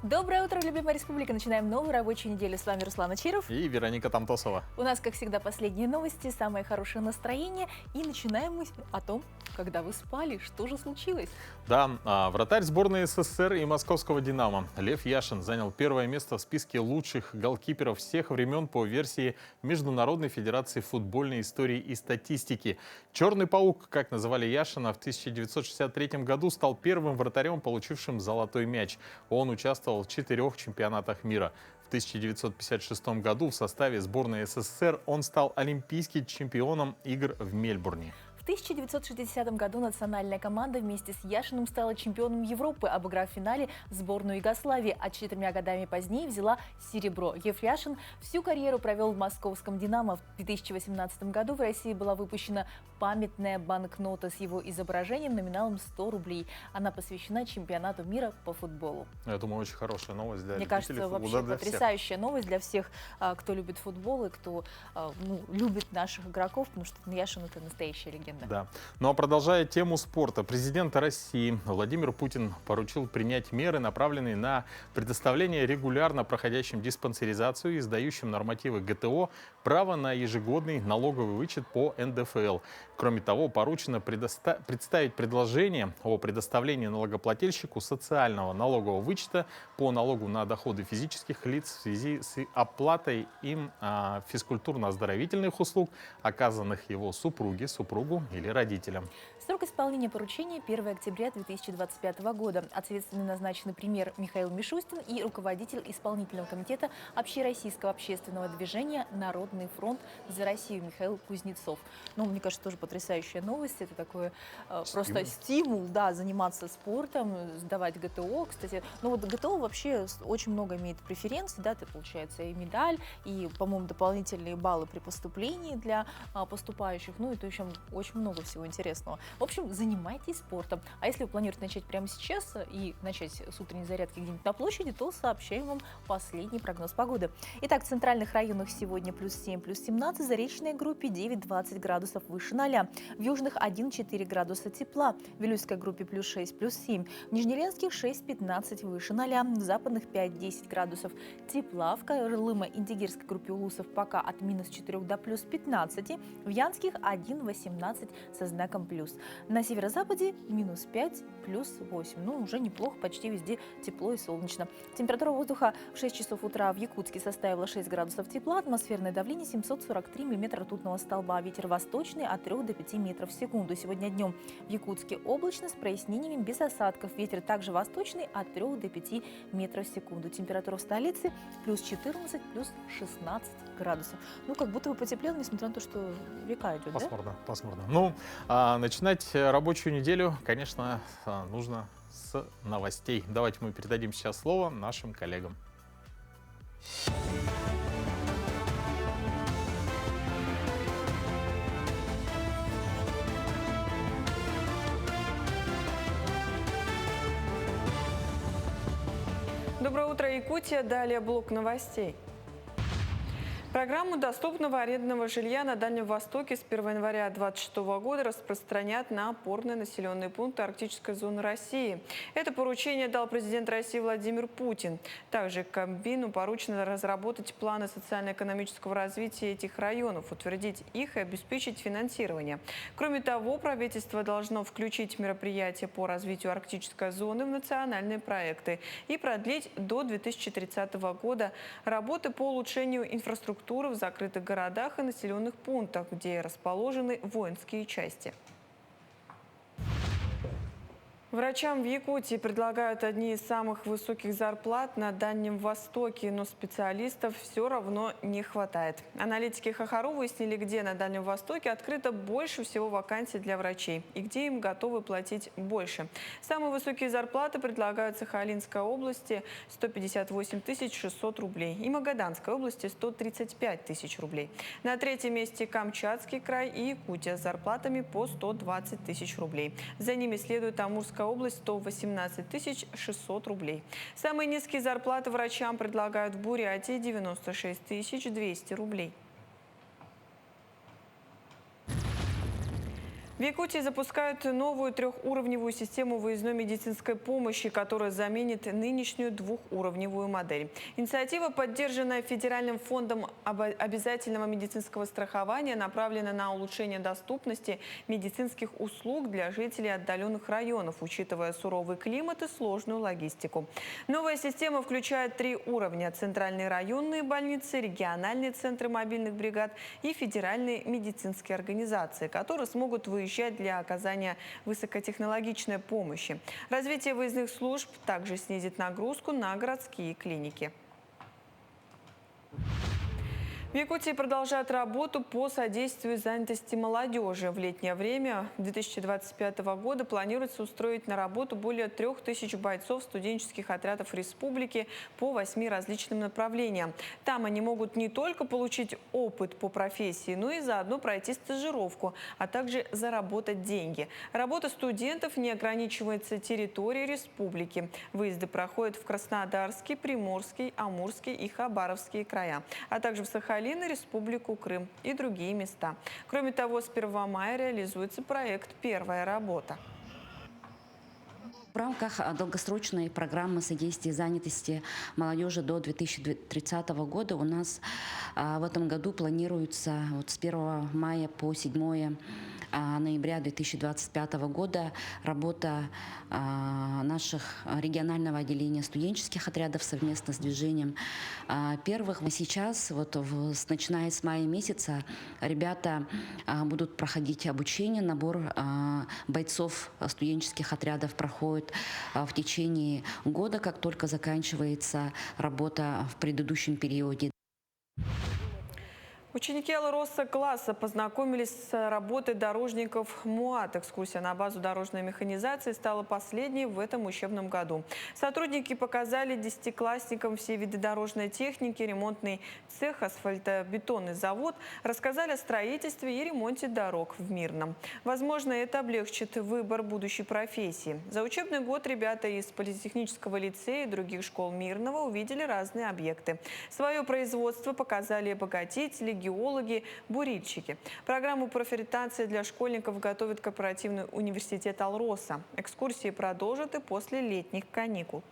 Доброе утро, любимая республика. Начинаем новую рабочую неделю. С вами Руслан Ачиров. И Вероника Тамтосова. У нас, как всегда, последние новости, самое хорошее настроение. И начинаем мы о том, когда вы спали, что же случилось. Да, вратарь сборной СССР и московского «Динамо» Лев Яшин занял первое место в списке лучших голкиперов всех времен по версии Международной федерации футбольной истории и статистики. «Черный паук», как называли Яшина, в 1963 году стал первым вратарем, получившим золотой мяч. Он участвовал в 4 чемпионатах мира. В 1956 году в составе сборной СССР он стал олимпийским чемпионом игр в Мельбурне. В 1960 году национальная команда вместе с Яшиным стала чемпионом Европы, обыграв в финале сборную Югославии, а 4 годами позднее взяла серебро. Лев Яшин всю карьеру провел в московском «Динамо». В 2018 году в России была выпущена памятная банкнота с его изображением номиналом 100 рублей. Она посвящена чемпионату мира по футболу. Я думаю, очень хорошая новость для Мне любителей кажется, футбола, вообще для всех. потрясающая новость для всех, кто любит футбол и кто любит наших игроков, потому что Яшин — это настоящая легенда. Да. Ну а продолжая тему спорта, президент России Владимир Путин поручил принять меры, направленные на предоставление регулярно проходящим диспансеризацию и сдающим нормативы ГТО право на ежегодный налоговый вычет по НДФЛ. Кроме того, поручено представить предложение о предоставлении налогоплательщику социального налогового вычета по налогу на доходы физических лиц в связи с оплатой им физкультурно-оздоровительных услуг, оказанных его супруге, супругу или родителям. Срок исполнения поручения 1 октября 2025 года. Ответственны назначены премьер Михаил Мишустин и руководитель исполнительного комитета Общероссийского общественного движения «Народный фронт за Россию» Михаил Кузнецов. Ну, мне кажется, тоже потрясающая новость. Это такой просто стимул, да, заниматься спортом, сдавать ГТО. Кстати, ну вот ГТО вообще очень много имеет преференций, да, это получается и медаль, и, по-моему, дополнительные баллы при поступлении для поступающих. Ну, это еще очень много всего интересного. В общем, занимайтесь спортом. А если вы планируете начать прямо сейчас и начать с утренней зарядки где-нибудь на площади, то сообщаем вам последний прогноз погоды. Итак, в центральных районах сегодня +7, +17, в Заречной группе 9-20 градусов выше 0. В южных 1-4 градуса тепла, в Вилюйской группе +6, +7, в Нижнеленских 6-15 выше 0, в западных 5-10 градусов тепла, в Крылымо-Индигирской группе улусов пока от -4 до +15, в Янских 1-18 со знаком плюс. На северо-западе -5, +8. Ну, уже неплохо, почти везде тепло и солнечно. Температура воздуха в 6 часов утра в Якутске составила 6 градусов тепла, атмосферное давление 743 мм ртутного столба, ветер восточный от 3 до 5 метров в секунду. Сегодня днем в Якутске облачно с прояснениями без осадков, ветер также восточный от 3 до 5 метров в секунду. Температура в столице +14, +16 градусов. Ну, как будто бы потеплело, несмотря на то, что река идет, пасмурно, да? Пасмурно. Ну, начинать рабочую неделю, конечно, нужно с новостей. Давайте мы передадим сейчас слово нашим коллегам. Доброе утро, Якутия. Далее блок новостей. Программу доступного арендного жилья на Дальнем Востоке с 1 января 2026 года распространят на опорные населенные пункты Арктической зоны России. Это поручение дал президент России Владимир Путин. Также Кабмину поручено разработать планы социально-экономического развития этих районов, утвердить их и обеспечить финансирование. Кроме того, правительство должно включить мероприятия по развитию арктической зоны в национальные проекты и продлить до 2030 года работы по улучшению инфраструктуры в закрытых городах и населенных пунктах, где расположены воинские части. Врачам в Якутии предлагают одни из самых высоких зарплат на Дальнем Востоке, но специалистов все равно не хватает. Аналитики ХХРУ выяснили, где на Дальнем Востоке открыто больше всего вакансий для врачей и где им готовы платить больше. Самые высокие зарплаты предлагают в Сахалинской области – 158 600 рублей и Магаданской области – 135 тысяч рублей. На третьем месте Камчатский край и Якутия с зарплатами по 120 тысяч рублей. За ними следует Амурская область – 118 600 рублей. Самые низкие зарплаты врачам предлагают в Бурятии – 96 200 рублей. В Якутии запускают новую трехуровневую систему выездной медицинской помощи, которая заменит нынешнюю двухуровневую модель. Инициатива, поддержанная Федеральным фондом обязательного медицинского страхования, направлена на улучшение доступности медицинских услуг для жителей отдаленных районов, учитывая суровый климат и сложную логистику. Новая система включает 3 уровня: центральные районные больницы, региональные центры мобильных бригад и федеральные медицинские организации, которые смогут выезжать для оказания высокотехнологичной помощи. Развитие выездных служб также снизит нагрузку на городские клиники. В Якутии продолжают работу по содействию занятости молодежи. В летнее время 2025 года планируется устроить на работу более 3000 бойцов студенческих отрядов республики по 8 различным направлениям. Там они могут не только получить опыт по профессии, но и заодно пройти стажировку, а также заработать деньги. Работа студентов не ограничивается территорией республики. Выезды проходят в Краснодарский, Приморский, Амурский и Хабаровские края, а также в Сахалин, Республику Крым и другие места. Кроме того, с 1 мая реализуется проект «Первая работа». В рамках долгосрочной программы содействия занятости молодежи до 2030 года у нас в этом году планируется с 1 мая по 7 ноября 2025 года работа наших регионального отделения студенческих отрядов совместно с движением первых. Сейчас, начиная с мая месяца, ребята будут проходить обучение, набор бойцов студенческих отрядов проходит в течение года, как только заканчивается работа в предыдущем периоде. Ученики Алроса-класса познакомились с работой дорожников МУАТ. Экскурсия на базу дорожной механизации стала последней в этом учебном году. Сотрудники показали 10-классникам все виды дорожной техники, ремонтный цех, асфальтобетонный завод, рассказали о строительстве и ремонте дорог в Мирном. Возможно, это облегчит выбор будущей профессии. За учебный год ребята из политехнического лицея и других школ Мирного увидели разные объекты. Свое производство показали обогатители, геологи, бурильщики. Программу профориентации для школьников готовит корпоративный университет Алроса. Экскурсии продолжат и после летних каникул.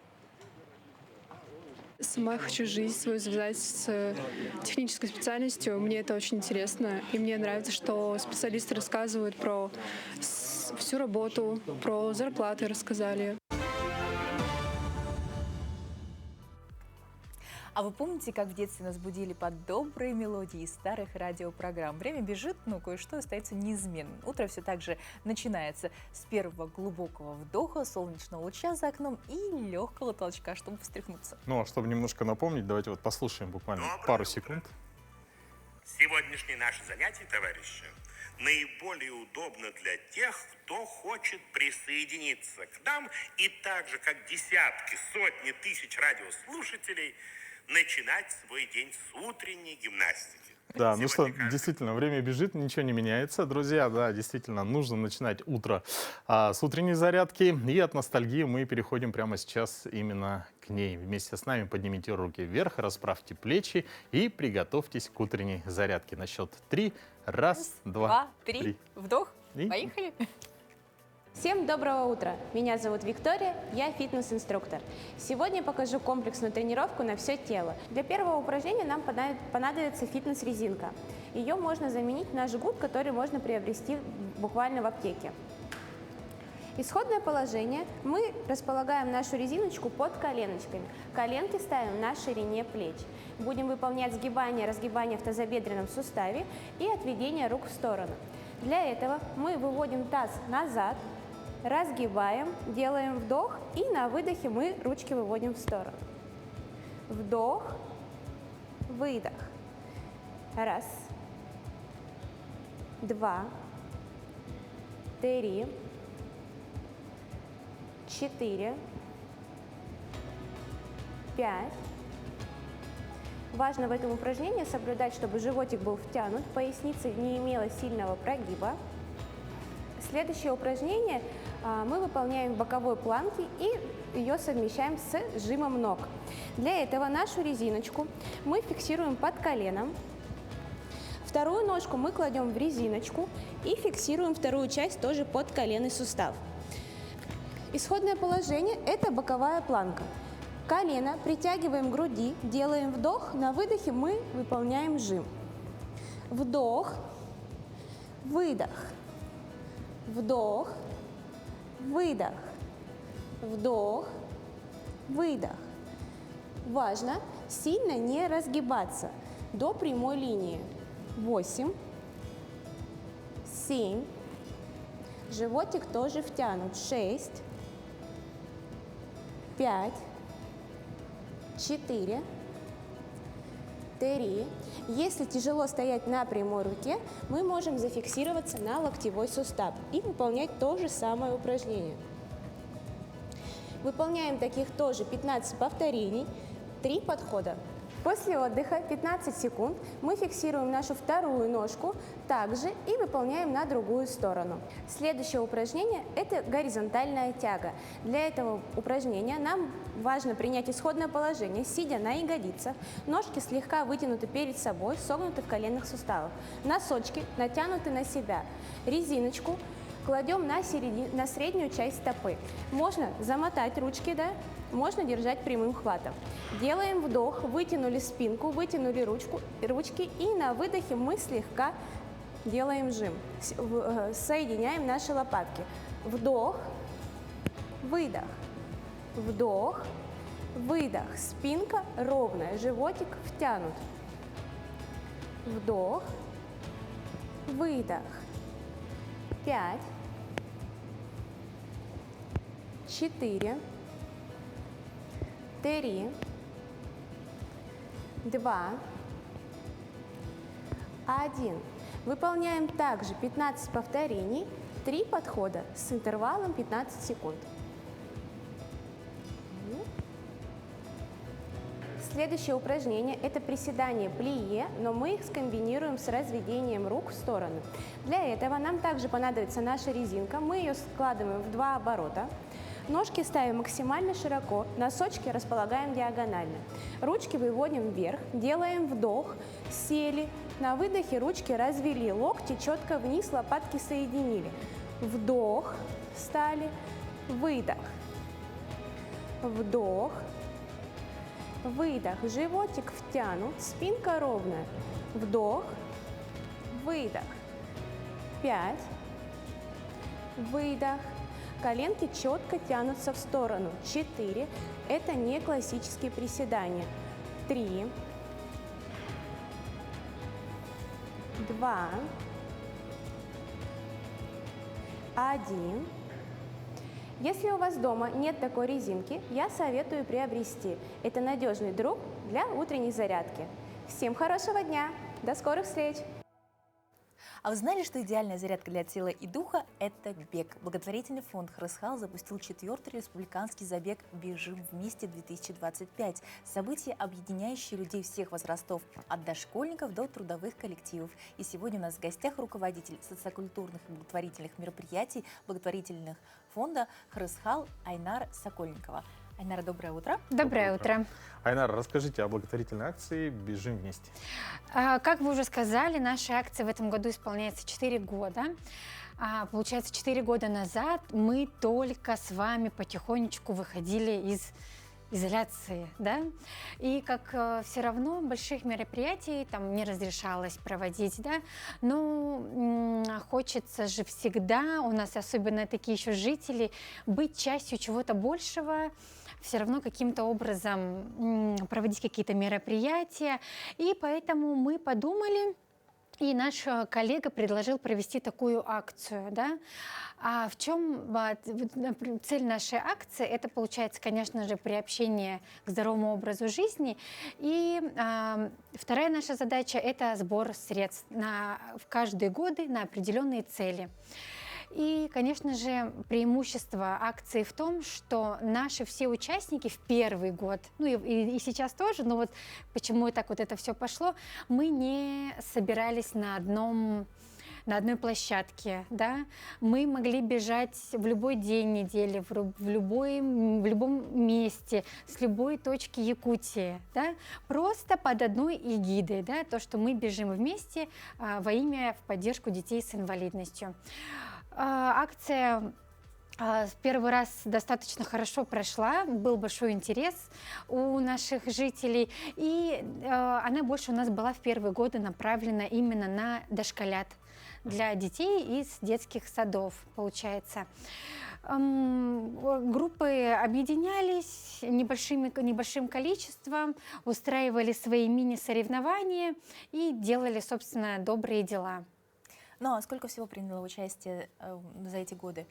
Сама хочу жизнь свою связать с технической специальностью. Мне это очень интересно. И мне нравится, что специалисты рассказывают про всю работу, про зарплаты рассказали. А вы помните, как в детстве нас будили под добрые мелодии из старых радиопрограмм? Время бежит, но кое-что остается неизменным. Утро все так же начинается с первого глубокого вдоха, солнечного луча за окном и легкого толчка, чтобы встряхнуться. Ну, а чтобы немножко напомнить, давайте послушаем буквально пару секунд. Сегодняшнее наше занятие, товарищи, наиболее удобно для тех, кто хочет присоединиться к нам и так же, как десятки, сотни тысяч радиослушателей, начинать свой день с утренней гимнастики. Да, ну что, действительно, время бежит, ничего не меняется. Друзья, да, действительно, нужно начинать утро с утренней зарядки. И от ностальгии мы переходим прямо сейчас именно к ней. Вместе с нами поднимите руки вверх, расправьте плечи и приготовьтесь к утренней зарядке. На счет 3. Раз, два, три. Вдох. И... Поехали. Всем доброго утра! Меня зовут Виктория, я фитнес-инструктор. Сегодня покажу комплексную тренировку на все тело. Для первого упражнения нам понадобится фитнес-резинка. Ее можно заменить на жгут, который можно приобрести буквально в аптеке. Исходное положение. Мы располагаем нашу резиночку под коленочками. Коленки ставим на ширине плеч. Будем выполнять сгибание, разгибание в тазобедренном суставе и отведение рук в сторону. Для этого мы выводим таз назад, разгибаем, делаем вдох и на выдохе мы ручки выводим в сторону. Вдох, выдох. Раз, два, три, 4, 5. Важно в этом упражнении соблюдать, чтобы животик был втянут, поясница не имела сильного прогиба. Следующее упражнение мы выполняем в боковой планке и ее совмещаем с жимом ног. Для этого нашу резиночку мы фиксируем под коленом. Вторую ножку мы кладем в резиночку и фиксируем вторую часть тоже под коленный сустав. Исходное положение – это боковая планка. Колено притягиваем к груди, делаем вдох, на выдохе мы выполняем жим. Вдох, выдох, вдох, выдох, вдох, выдох. Важно сильно не разгибаться до прямой линии. 8, 7, животик тоже втянут. 6, 5, 4, 3. Если тяжело стоять на прямой руке, мы можем зафиксироваться на локтевой сустав и выполнять то же самое упражнение. Выполняем таких тоже 15 повторений, 3 подхода. После отдыха 15 секунд мы фиксируем нашу вторую ножку также и выполняем на другую сторону. Следующее упражнение – это горизонтальная тяга. Для этого упражнения нам важно принять исходное положение, сидя на ягодицах, ножки слегка вытянуты перед собой, согнуты в коленных суставах, носочки натянуты на себя, резиночку кладем на среднюю часть стопы. Можно замотать ручки, да? Можно держать прямым хватом. Делаем вдох, вытянули спинку, вытянули ручки и на выдохе мы слегка делаем жим. Соединяем наши лопатки. Вдох, выдох, вдох, выдох. Спинка ровная, животик втянут. Вдох, выдох. 5, 4, 3, 2, 1. Выполняем также 15 повторений, 3 подхода с интервалом 15 секунд. Следующее упражнение – это приседание плие, но мы их скомбинируем с разведением рук в стороны. Для этого нам также понадобится наша резинка. Мы ее складываем в 2 оборота. Ножки ставим максимально широко, носочки располагаем диагонально. Ручки выводим вверх, делаем вдох, сели. На выдохе ручки развели, локти четко вниз, лопатки соединили. Вдох, встали, выдох, вдох, выдох, животик втянут, спинка ровная. Вдох, выдох. 5, выдох. Коленки четко тянутся в сторону. 4. Это не классические приседания. 3, 2, 1. Если у вас дома нет такой резинки, я советую приобрести. Это надежный друг для утренней зарядки. Всем хорошего дня! До скорых встреч! А вы знали, что идеальная зарядка для тела и духа – это бег? Благотворительный фонд «Хрысхал» запустил 4-й республиканский забег «Бежим вместе 2025». Событие, объединяющее людей всех возрастов, от дошкольников до трудовых коллективов. И сегодня у нас в гостях руководитель социокультурных и благотворительных мероприятий благотворительных фонда «Хрысхал» Айнара Сокольникова. Айнара, доброе утро. Доброе утро. Айнара, расскажите о благотворительной акции «Бежим вместе». Как вы уже сказали, нашей акции в этом году исполняется 4 года. Получается, 4 года назад мы только с вами потихонечку выходили из изоляции, да, и как все равно больших мероприятий там не разрешалось проводить, да, но хочется же всегда, у нас особенно такие еще жители, быть частью чего-то большего, все равно каким-то образом проводить какие-то мероприятия, и поэтому мы подумали, и наш коллега предложил провести такую акцию, да. А в чем цель нашей акции? Это, получается, конечно же, приобщение к здоровому образу жизни. И вторая наша задача – это сбор средств в каждые годы на определенные цели. И, конечно же, преимущество акции в том, что наши все участники в первый год, ну и сейчас тоже, но вот почему так вот это все пошло, мы не собирались на на одной площадке, да, мы могли бежать в любой день недели, в любом месте, с любой точки Якутии, да, просто под одной эгидой, да, то, что мы бежим вместе во имя, в поддержку детей с инвалидностью. Акция первый раз достаточно хорошо прошла, был большой интерес у наших жителей, и она больше у нас была в первые годы направлена именно на дошколят, для детей из детских садов, получается. Группы объединялись небольшим количеством, устраивали свои мини-соревнования и делали, собственно, добрые дела. Ну а сколько всего приняло участие за эти годы?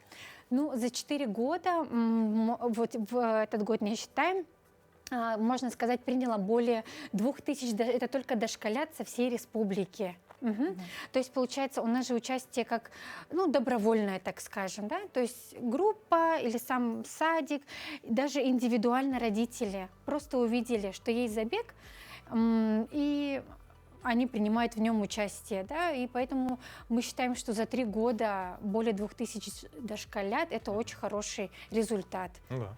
Ну, за 4 года, вот в этот год не считаем, можно сказать, приняло более 2000, это только дошколят со всей республики. То есть, получается, у нас же участие как, ну, добровольное, так скажем, да, то есть группа или сам садик, даже индивидуально родители просто увидели, что есть забег, и они принимают в нем участие, да, и поэтому мы считаем, что за 3 года более 2000 дошколят – это очень хороший результат. Да.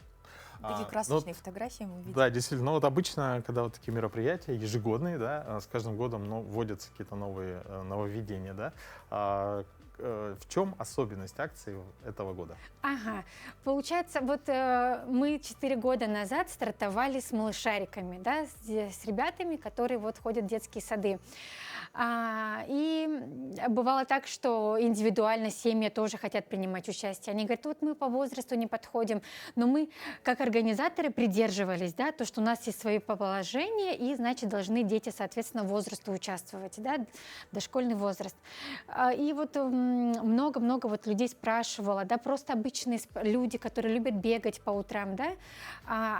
Такие красочные фотографии мы видим. Да, действительно. Ну вот обычно, когда вот такие мероприятия ежегодные, да, с каждым годом вводятся какие-то новые нововведения, да. В чем особенность акции этого года? Ага, получается, вот мы 4 года назад стартовали с малышариками, да, с ребятами, которые вот ходят в детские сады. И бывало так, что индивидуально семьи тоже хотят принимать участие. Они говорят, вот мы по возрасту не подходим, но мы, как организаторы, придерживались, да, то, что у нас есть свои положения, и, значит, должны дети, соответственно, возрасту участвовать, да, дошкольный возраст. И вот много-много вот людей спрашивало, да, просто обычные люди, которые любят бегать по утрам, да,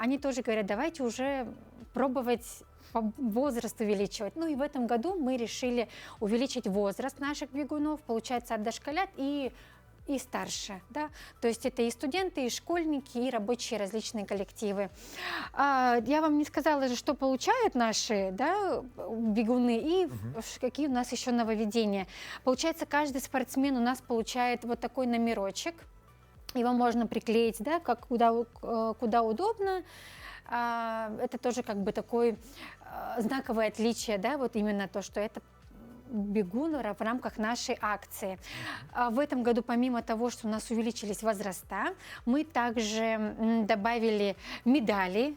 они тоже говорят, давайте уже пробовать возраст увеличивать. Ну и в этом году мы решили увеличить возраст наших бегунов, получается, от дошколят и старше, да, то есть это и студенты, и школьники, и рабочие различные коллективы. Я вам не сказала же, что получают наши, да, бегуны и какие у нас еще нововведения. Получается, каждый спортсмен у нас получает вот такой номерочек, его можно приклеить, да, как куда удобно. Это тоже как бы такое знаковое отличие, да, вот именно то, что это бегун в рамках нашей акции. В этом году, помимо того, что у нас увеличились возраста, мы также добавили медали,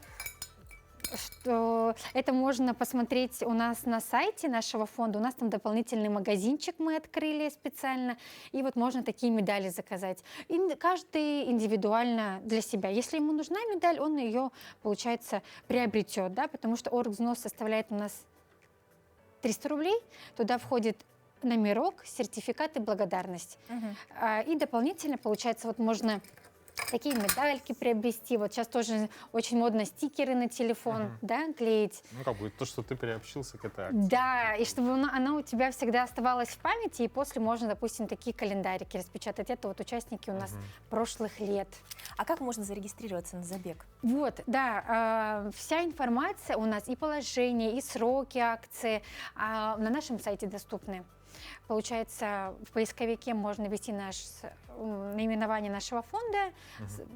что это можно посмотреть у нас на сайте нашего фонда. У нас там дополнительный магазинчик мы открыли специально, и вот можно такие медали заказать. И каждый индивидуально для себя. Если ему нужна медаль, он ее, получается, приобретет, да, потому что оргвзнос составляет у нас 300 рублей, туда входит номерок, сертификат и благодарность. И дополнительно, получается, вот можно такие медальки приобрести. Вот сейчас тоже очень модно стикеры на телефон, да, клеить. Ну, как бы то, что ты приобщился к этой акции. Да, и чтобы она у тебя всегда оставалась в памяти, и после можно, допустим, такие календарики распечатать. Это вот участники у нас прошлых лет. А как можно зарегистрироваться на забег? Вот, да, вся информация у нас, и положение, и сроки акции на нашем сайте доступны. Получается, в поисковике можно ввести наименование нашего фонда.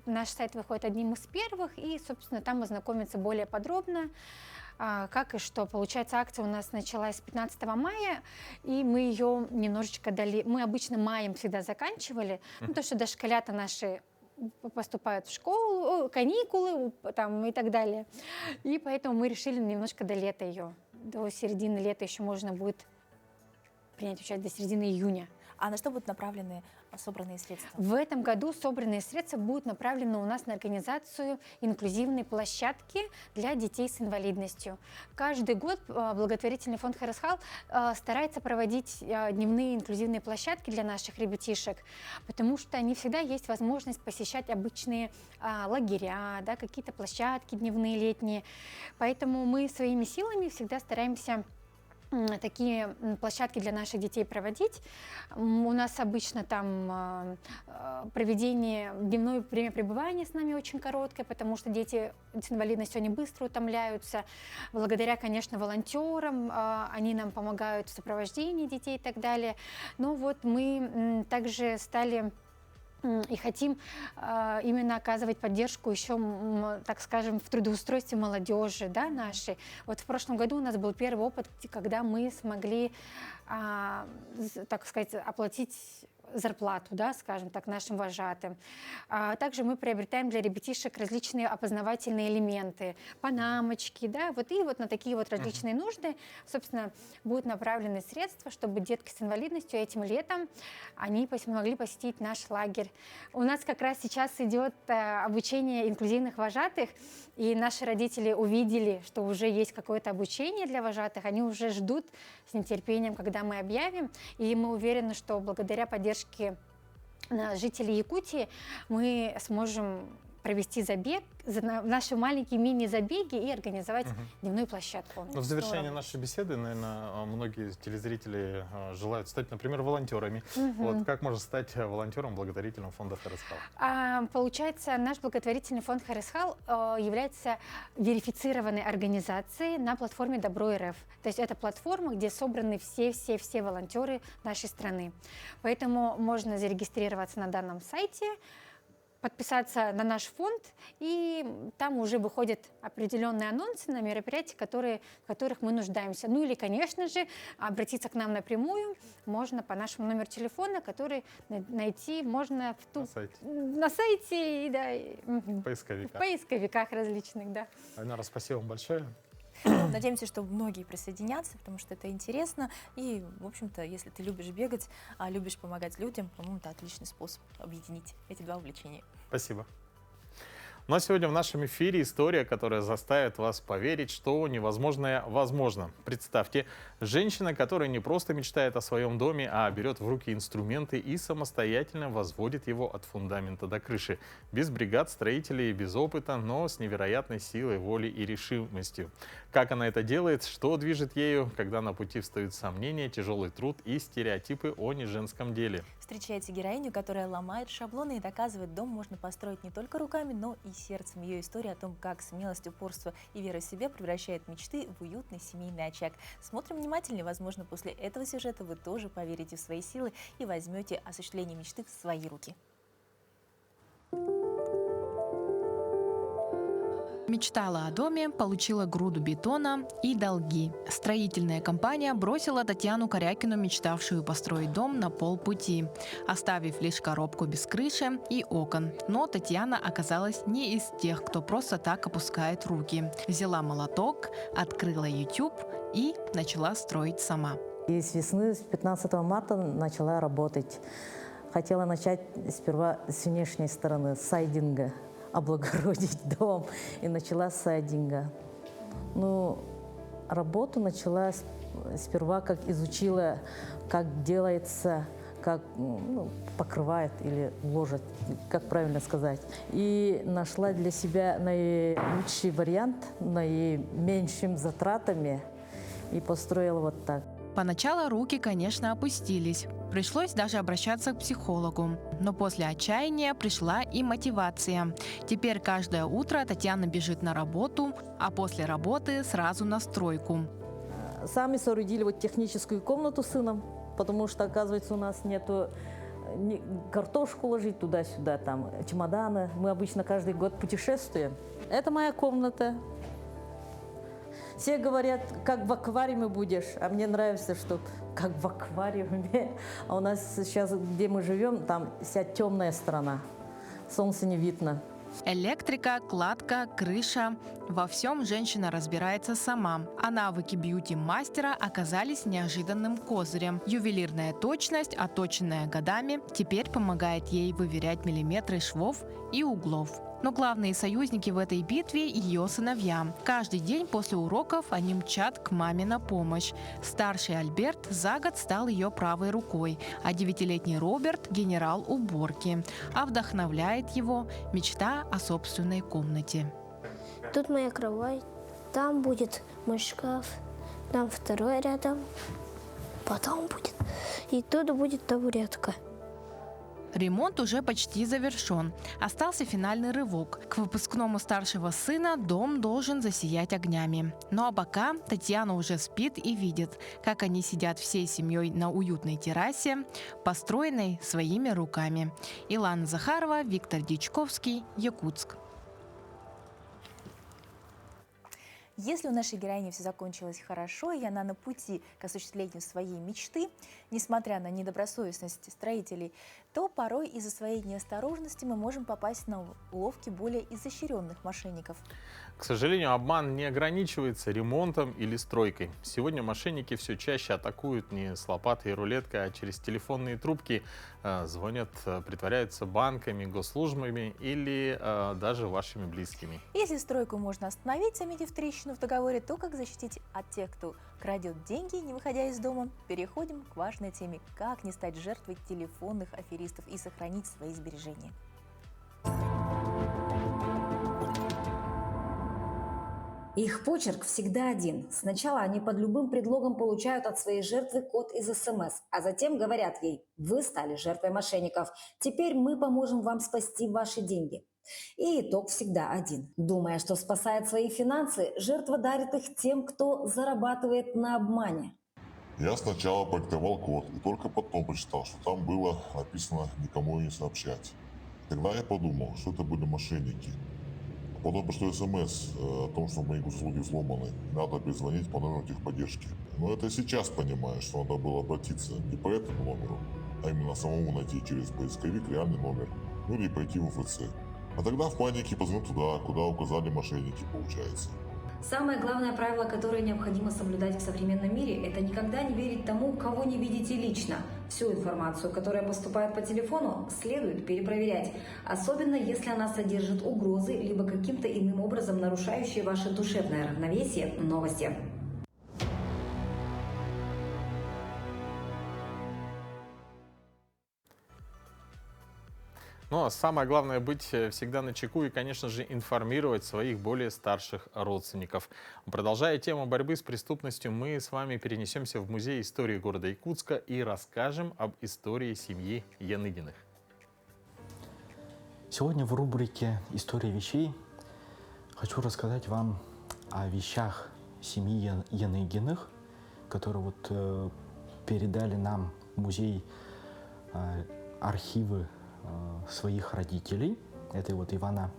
Наш сайт выходит одним из первых, и, собственно, там ознакомиться более подробно, как и что. Получается, акция у нас началась с 15 мая, и мы ее немножечко дали. Мы обычно маем всегда заканчивали, потому что дошколята наши поступают в школу, каникулы там, и так далее. И поэтому мы решили немножко до лета ее. До середины лета еще можно будет принять участие, до середины июня. А на что будут направлены собранные средства? В этом году собранные средства будут направлены у нас на организацию инклюзивной площадки для детей с инвалидностью. Каждый год благотворительный фонд Харасхал старается проводить дневные инклюзивные площадки для наших ребятишек, потому что не всегда есть возможность посещать обычные лагеря, да, какие-то площадки дневные, летние. Поэтому мы своими силами всегда стараемся такие площадки для наших детей проводить. У нас обычно там проведение, дневное время пребывания с нами очень короткое, потому что дети с инвалидностью, они быстро утомляются. Благодаря, конечно, волонтерам, они нам помогают в сопровождении детей и так далее. Но вот мы также стали и хотим именно оказывать поддержку еще, так скажем, в трудоустройстве молодежи, да, нашей. Вот в прошлом году у нас был первый опыт, когда мы смогли, так сказать, оплатить зарплату, да, скажем так, нашим вожатым. Также мы приобретаем для ребятишек различные опознавательные элементы, панамочки, да, вот и вот на такие вот различные нужды, собственно, будут направлены средства, чтобы детки с инвалидностью этим летом они могли посетить наш лагерь. У нас как раз сейчас идет обучение инклюзивных вожатых, и наши родители увидели, что уже есть какое-то обучение для вожатых, они уже ждут с нетерпением, когда мы объявим, и мы уверены, что благодаря поддержке жителей Якутии мы сможем провести забег, наши маленькие мини-забеги и организовать дневную площадку. Но в завершении нашей беседы, наверное, многие телезрители желают стать, например, волонтерами. Вот как можно стать волонтером благотворительного фонда Харисхал? Получается, наш благотворительный фонд Харисхал является верифицированной организацией на платформе Добро.РФ. То есть это платформа, где собраны все волонтеры нашей страны. Поэтому можно зарегистрироваться на данном сайте, подписаться на наш фонд, и там уже выходят определенные анонсы на мероприятия, в которых мы нуждаемся. Ну или, конечно же, обратиться к нам напрямую можно по нашему номеру телефона, который найти можно на сайте и, да, в поисковиках. В поисковиках различных, да. Айнара, спасибо вам большое. Надеемся, что многие присоединятся, потому что это интересно. И, в общем-то, если ты любишь бегать, любишь помогать людям, по-моему, это отличный способ объединить эти два увлечения. Спасибо. Ну а сегодня в нашем эфире история, которая заставит вас поверить, что невозможное возможно. Представьте, женщина, которая не просто мечтает о своем доме, а берет в руки инструменты и самостоятельно возводит его от фундамента до крыши. Без бригад строителей, без опыта, но с невероятной силой, волей и решимостью. Как она это делает, что движет ею, когда на пути встают сомнения, тяжелый труд и стереотипы о неженском деле. Встречайте героиню, которая ломает шаблоны и доказывает, дом можно построить не только руками, но и сердцем. Ее история о том, как смелость, упорство и вера в себя превращает мечты в уютный семейный очаг. Смотрим внимательнее. Возможно, после этого сюжета вы тоже поверите в свои силы и возьмете осуществление мечты в свои руки. Мечтала о доме, получила груду бетона и долги. Строительная компания бросила Татьяну Корякину, мечтавшую построить дом, на полпути, оставив лишь коробку без крыши и окон. Но Татьяна оказалась не из тех, кто просто так опускает руки. Взяла молоток, открыла YouTube и начала строить сама. И с весны, с 15 марта начала работать. Хотела начать сперва с внешней стороны, с сайдинга, облагородить дом. И начала с сайдинга. Ну, работу начала сперва, как изучила, как делается, как покрывает или ложит, как правильно сказать. И нашла для себя наилучший вариант, наименьшими затратами, и построила вот так. Поначалу руки, конечно, опустились. Пришлось даже обращаться к психологу. Но после отчаяния пришла и мотивация. Теперь каждое утро Татьяна бежит на работу, а после работы сразу на стройку. Сами соорудили вот техническую комнату с сыном, потому что, оказывается, у нас нету картошку ложить туда-сюда, там, чемоданы. Мы обычно каждый год путешествуем. Это моя комната. Все говорят, как в аквариуме будешь, а мне нравится, что как в аквариуме. А у нас сейчас, где мы живем, там вся темная сторона, солнце не видно. Электрика, кладка, крыша. Во всем женщина разбирается сама. А навыки бьюти-мастера оказались неожиданным козырем. Ювелирная точность, отточенная годами, теперь помогает ей выверять миллиметры швов и углов. Но главные союзники в этой битве – ее сыновья. Каждый день после уроков они мчат к маме на помощь. Старший Альберт за год стал ее правой рукой, а 9-летний Роберт – генерал уборки. А вдохновляет его мечта о собственной комнате. Тут моя кровать, там будет мой шкаф, там второй рядом, потом будет. И тут будет табуретка. Ремонт уже почти завершен. Остался финальный рывок. К выпускному старшего сына дом должен засиять огнями. Ну а пока Татьяна уже спит и видит, как они сидят всей семьей на уютной террасе, построенной своими руками. Илана Захарова, Виктор Дичковский, Якутск. Если у нашей героини все закончилось хорошо, и она на пути к осуществлению своей мечты, несмотря на недобросовестность строителей, то порой из-за своей неосторожности мы можем попасть на уловки более изощренных мошенников. К сожалению, обман не ограничивается ремонтом или стройкой. Сегодня мошенники все чаще атакуют не с лопатой и рулеткой, а через телефонные трубки, звонят, притворяются банками, госслужбами или даже вашими близкими. Если стройку можно остановить, заметив трещину в договоре, то как защитить от тех, кто крадет деньги, не выходя из дома? Переходим к важной теме – как не стать жертвой телефонных аферистов и сохранить свои сбережения. Их почерк всегда один. Сначала они под любым предлогом получают от своей жертвы код из СМС, а затем говорят ей: «Вы стали жертвой мошенников. Теперь мы поможем вам спасти ваши деньги». И итог всегда один. Думая, что спасает свои финансы, жертва дарит их тем, кто зарабатывает на обмане. Я сначала продиктовал код и только потом прочитал, что там было написано «никому не сообщать». Тогда я подумал, что это были мошенники. Потом пришло СМС о том, что мои услуги взломаны, надо перезвонить по номеру техподдержки. Но это сейчас понимаю, что надо было обратиться не по этому номеру, а именно самому найти через поисковик реальный номер, ну или пойти в МФЦ. А тогда в панике позвонил туда, куда указали мошенники, получается. Самое главное правило, которое необходимо соблюдать в современном мире, это никогда не верить тому, кого не видите лично. Всю информацию, которая поступает по телефону, следует перепроверять. Особенно, если она содержит угрозы, либо каким-то иным образом нарушающие ваше душевное равновесие новости. Но самое главное быть всегда начеку и, конечно же, информировать своих более старших родственников. Продолжая тему борьбы с преступностью, мы с вами перенесемся в Музей истории города Якутска и расскажем об истории семьи Яныгиных. Сегодня в рубрике «История вещей» хочу рассказать вам о вещах семьи Яныгиных, которые передали нам в музей архивы своих родителей. Это Ивана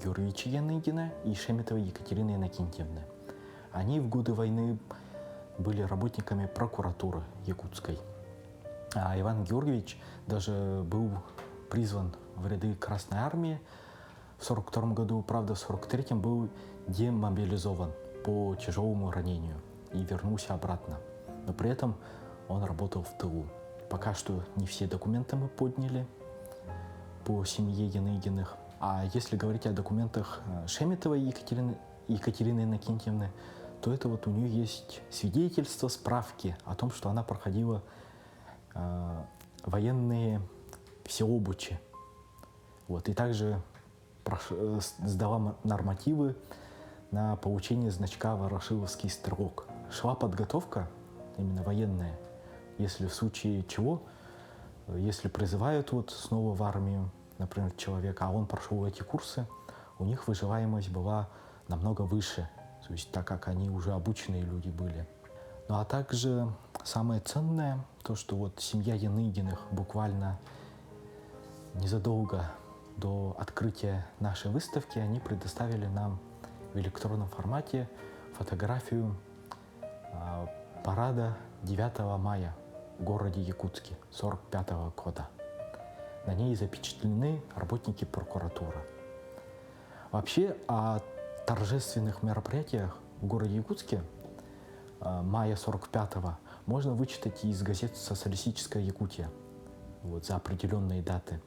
Георгиевича Яныгина и Шеметовой Екатерины Иннокентьевны. Они в годы войны были работниками прокуратуры якутской. А Иван Георгиевич даже был призван в ряды Красной Армии в 1942 году, правда, в 1943 был демобилизован по тяжелому ранению и вернулся обратно. Но при этом он работал в тылу. Пока что не все документы мы подняли по семье Яныгиных. А если говорить о документах Шеметовой Екатерины Иннокентьевны, то это у нее есть свидетельство, справки о том, что она проходила военные всеобучи. И также сдала нормативы на получение значка «Ворошиловский стрелок». Шла подготовка именно военная, если в случае чего, если призывают снова в армию, например, человека, а он прошел эти курсы, у них выживаемость была намного выше, то есть так как они уже обученные люди были. Ну а также самое ценное, то что семья Яныгиных буквально незадолго до открытия нашей выставки они предоставили нам в электронном формате фотографию парада 9 мая в городе Якутске 1945 года. На ней запечатлены работники прокуратуры. Вообще о торжественных мероприятиях в городе Якутске мая 1945-го можно вычитать из газет «Социалистическая Якутия» за определенные даты.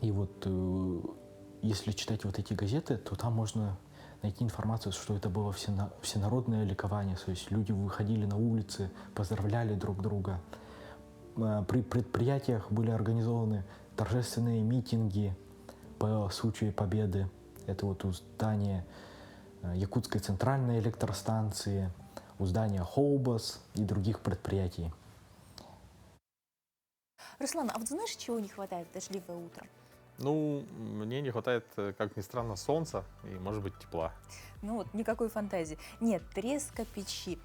И если читать эти газеты, то там можно найти информацию, что это было всенародное ликование, то есть люди выходили на улицы, поздравляли друг друга. При предприятиях были организованы торжественные митинги по случаю победы. Это у здания Якутской центральной электростанции, у здания Хоубас и других предприятий. Руслан, а вот знаешь, чего не хватает в дождливое утро? Ну, мне не хватает, как ни странно, солнца и, может быть, тепла. Ну вот, никакой фантазии. Нет, треска печи.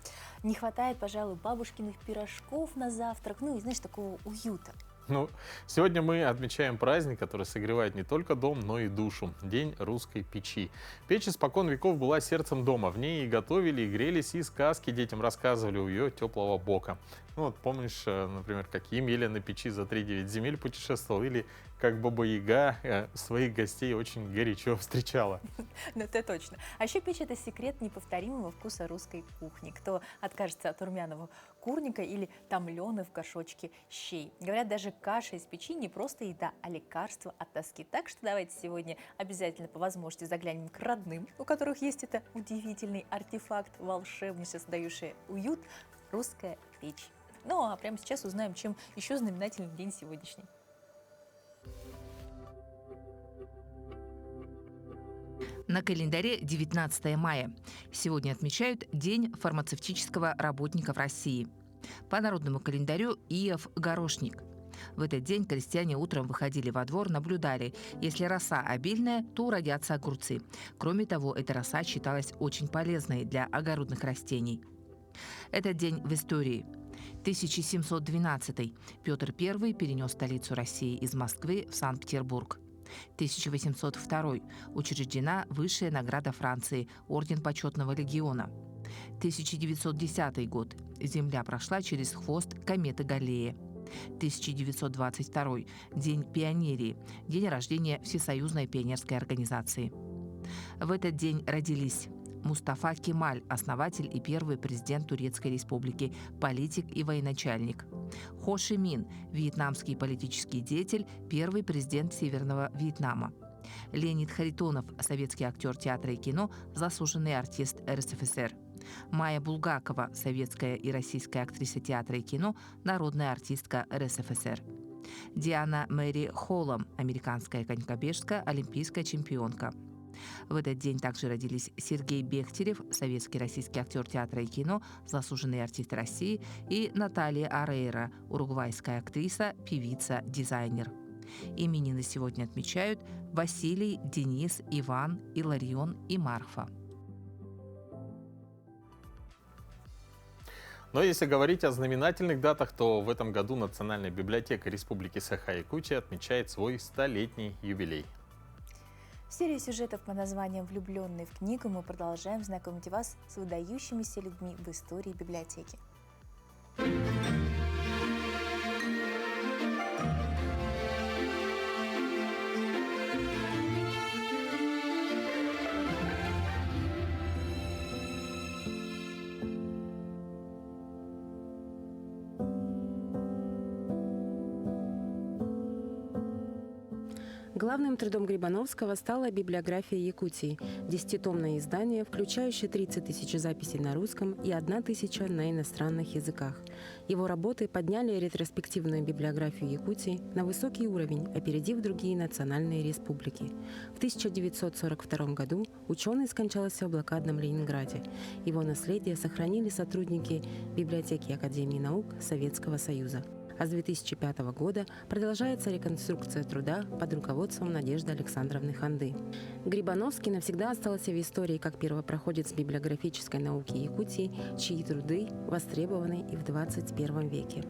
Не хватает, пожалуй, бабушкиных пирожков на завтрак. Ну и, знаешь, такого уюта. Ну, сегодня мы отмечаем праздник, который согревает не только дом, но и душу. День русской печи. Печь испокон веков была сердцем дома. В ней и готовили, и грелись, и сказки детям рассказывали у ее теплого бока. Ну вот помнишь, например, как Емеля на печи за 3-9 земель путешествовал, или как Баба-Яга своих гостей очень горячо встречала. Ну, это точно. А еще печь – это секрет неповторимого вкуса русской кухни. Кто откажется от румяного курника или томленой в горшочке щей. Говорят, даже каша из печи не просто еда, а лекарство от тоски. Так что давайте сегодня обязательно по возможности заглянем к родным, у которых есть это удивительный артефакт, волшебнейше создающий уют – русская печь. Ну а прямо сейчас узнаем, чем еще знаменательный день сегодняшний. На календаре 19 мая. Сегодня отмечают День фармацевтического работника в России. По народному календарю Иов Горошник. В этот день крестьяне утром выходили во двор, наблюдали. Если роса обильная, то уродятся огурцы. Кроме того, эта роса считалась очень полезной для огородных растений. Этот день в истории. 1712. Петр I перенес столицу России из Москвы в Санкт-Петербург. 1802. Учреждена высшая награда Франции – Орден Почетного легиона. 1910 год. Земля прошла через хвост кометы Галлея. 1922. День пионерии. День рождения Всесоюзной пионерской организации. В этот день родились Мустафа Кемаль, основатель и первый президент Турецкой республики, политик и военачальник. Хо Ши Мин, вьетнамский политический деятель, первый президент Северного Вьетнама. Леонид Харитонов, советский актер театра и кино, заслуженный артист РСФСР. Майя Булгакова, советская и российская актриса театра и кино, народная артистка РСФСР. Диана Мэри Холлом, американская конькобежка, олимпийская чемпионка. В этот день также родились Сергей Бехтерев, советский российский актер театра и кино, заслуженный артист России, и Наталья Арейра, уругвайская актриса, певица, дизайнер. Именины сегодня отмечают Василий, Денис, Иван, Иларион и Марфа. Но если говорить о знаменательных датах, то в этом году Национальная библиотека Республики Саха-Якутия отмечает свой 100-летний юбилей. В серии сюжетов по названиям «Влюбленные в книгу» мы продолжаем знакомить вас с выдающимися людьми в истории библиотеки. Главным трудом Грибановского стала библиография Якутии – 10-томное издание, включающее 30 тысяч записей на русском и 1000 на иностранных языках. Его работы подняли ретроспективную библиографию Якутии на высокий уровень, опередив другие национальные республики. В 1942 году ученый скончался в блокадном Ленинграде. Его наследие сохранили сотрудники библиотеки Академии наук Советского Союза. А с 2005 года продолжается реконструкция труда под руководством Надежды Александровны Ханды. Грибановский навсегда остался в истории как первопроходец библиографической науки Якутии, чьи труды востребованы и в 21 веке.